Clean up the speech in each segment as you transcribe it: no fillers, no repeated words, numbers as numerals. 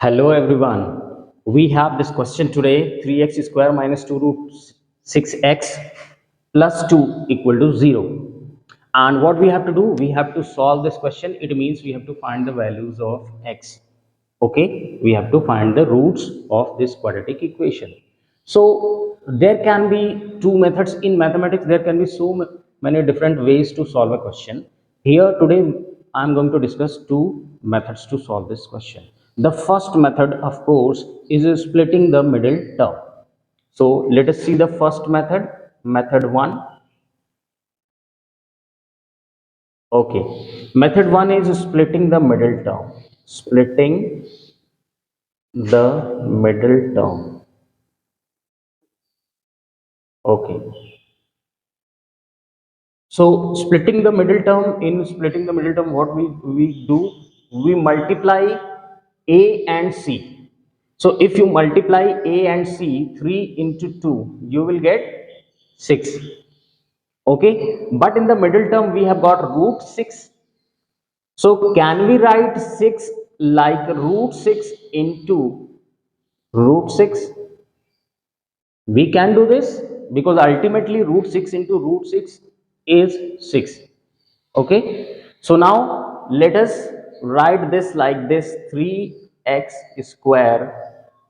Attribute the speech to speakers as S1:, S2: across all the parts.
S1: Hello everyone. We have this question today: 3x square minus 2 root 6x plus 2 equal to 0. And what we have to do? We have to solve this question. It means we have to find the values of x. Okay, we have to find the roots of this quadratic equation. So there can be two methods in mathematics. There can be so many different ways to solve a question. Here today I am going to discuss two methods to solve this question. The first method, of course, is splitting the middle term. So let us see the first method, method 1. Okay, method 1 is splitting the middle term. Splitting the middle term. Okay. So splitting the middle term, in splitting the middle term, what we do, we multiply a and c. So if you multiply a and c, 3 into 2, you will get 6. Okay, but in the middle term we have got root 6. So can we write 6 like root 6 into root 6? We can do this because ultimately root 6 into root 6 is 6. Okay, so now let us write this like this: 3x square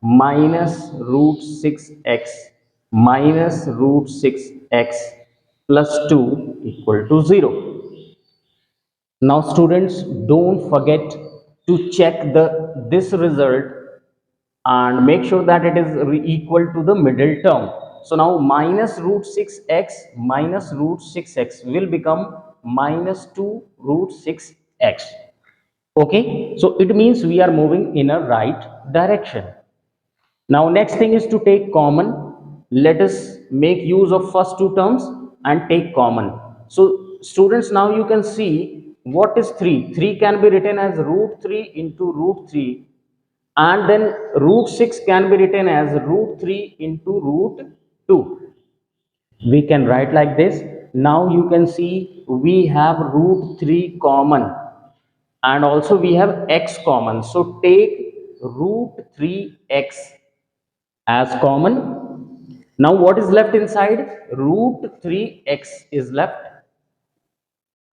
S1: minus root 6x minus root 6x plus 2 equal to 0. Now students, don't forget to check the this result and make sure that it is equal to the middle term. So now minus root 6x minus root 6x will become minus 2 root 6x. Okay, so it means we are moving in a right direction. Now next thing is to take common. Let us make use of first two terms and take common. So students, now you can see what is 3. 3 can be written as root 3 into root 3, and then root 6 can be written as root 3 into root 2. We can write like this. Now you can see we have root 3 common and also we have x common. So take root 3x as common. Now what is left inside? Root 3x is left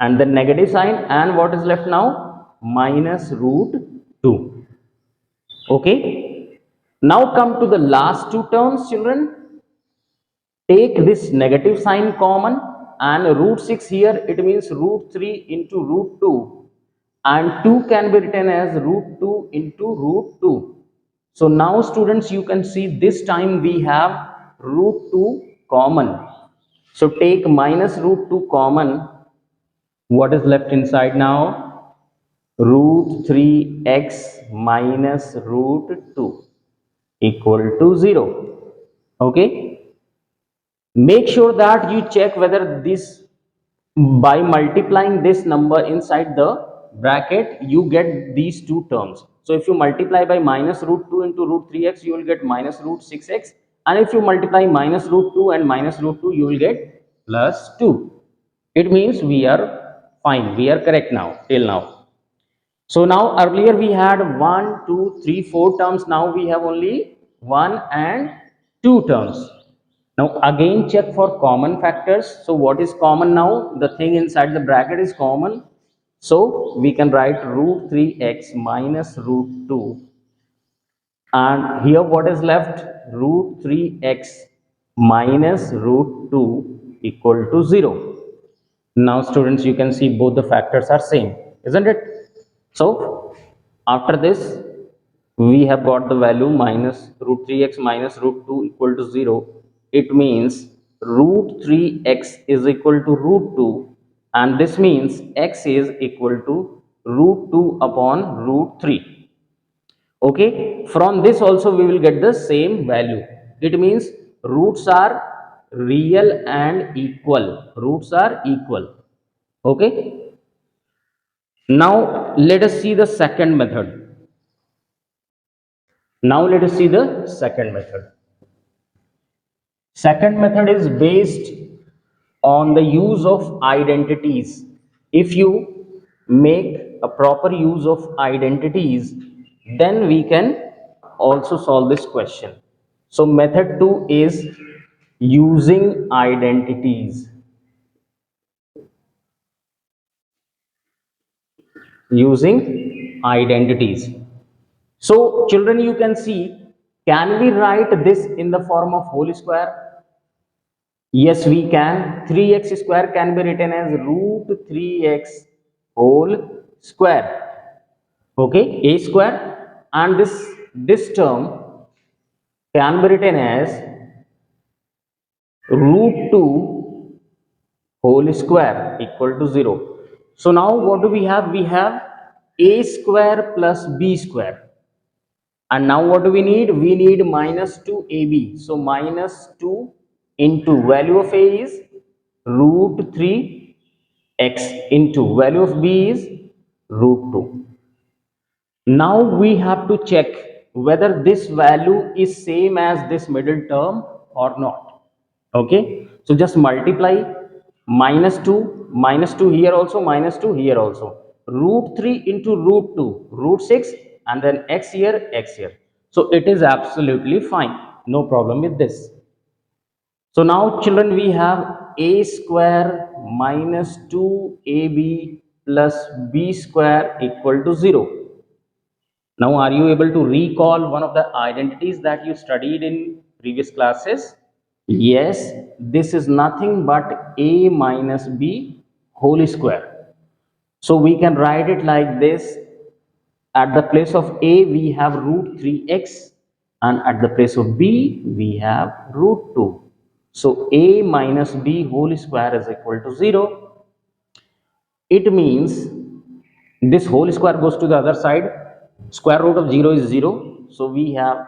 S1: and the negative sign, and what is left now? Minus root 2. Okay. Now come to the last two terms, children. Take this negative sign common and root 6 here, it means root 3 into root 2, and 2 can be written as root 2 into root 2. So now students, you can see this time we have root 2 common. So take minus root 2 common. What is left inside now? Root 3x minus root 2 equal to 0. Okay, make sure that you check whether this, by multiplying this number inside the bracket, you get these two terms. So if you multiply by minus root 2 into root 3x, you will get minus root 6x, and if you multiply minus root 2 and minus root 2, you will get plus 2. It means we are fine, we are correct now till now. So now earlier we had 1, 2, 3, 4 terms. Now we have only 1 and 2 terms. Now again check for common factors. So what is common now? The thing inside the bracket is common. So we can write root 3x minus root 2. And here what is left? Root 3x minus root 2 equal to 0. Now students, you can see both the factors are same, isn't it? So after this we have got the value minus root 3x minus root 2 equal to 0. It means root 3x is equal to root 2, and this means x is equal to root 2 upon root 3. Okay, from this also we will get the same value. It means roots are real and equal. Roots are equal. Okay, now let us see the second method. Now let us see the second method. Second method is based on the use of identities. If you make a proper use of identities, then we can also solve this question. So method 2 is using identities. Using identities. So children, you can see, can we write this in the form of whole square? Yes, we can. 3x square can be written as root 3x whole square. Okay, a square, and this term can be written as root 2 whole square equal to 0. So now what do we have? We have a square plus b square. And now what do we need? We need minus 2ab. So minus 2 into value of a is root 3x into value of b is root 2. Now we have to check whether this value is same as this middle term or not. Okay, so just multiply minus 2 here also, minus 2 here also, root 3 into root 2, root 6, and then x here, x here. So it is absolutely fine, no problem with this. So now children, we have a square minus 2ab plus b square equal to 0. Now, are you able to recall one of the identities that you studied in previous classes? Yes, this is nothing but a minus b whole square. So we can write it like this. At the place of a, we have root 3x, and at the place of b, we have root 2. So a minus b whole square is equal to 0. It means this whole square goes to the other side. Square root of 0 is 0. So we have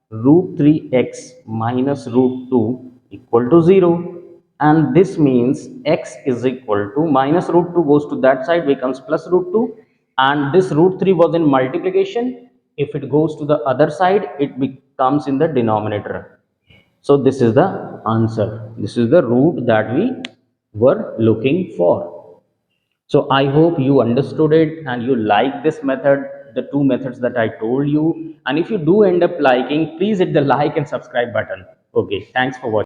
S1: root 3x minus root 2 equal to 0. And this means x is equal to minus root 2 goes to that side, becomes plus root 2. And this root 3 was in multiplication. If it goes to the other side, it becomes in the denominator. So this is the answer. This is the root that we were looking for. So I hope you understood it and you like this method, the two methods that I told you. And if you do end up liking, please hit the like and subscribe button. Okay, thanks for watching.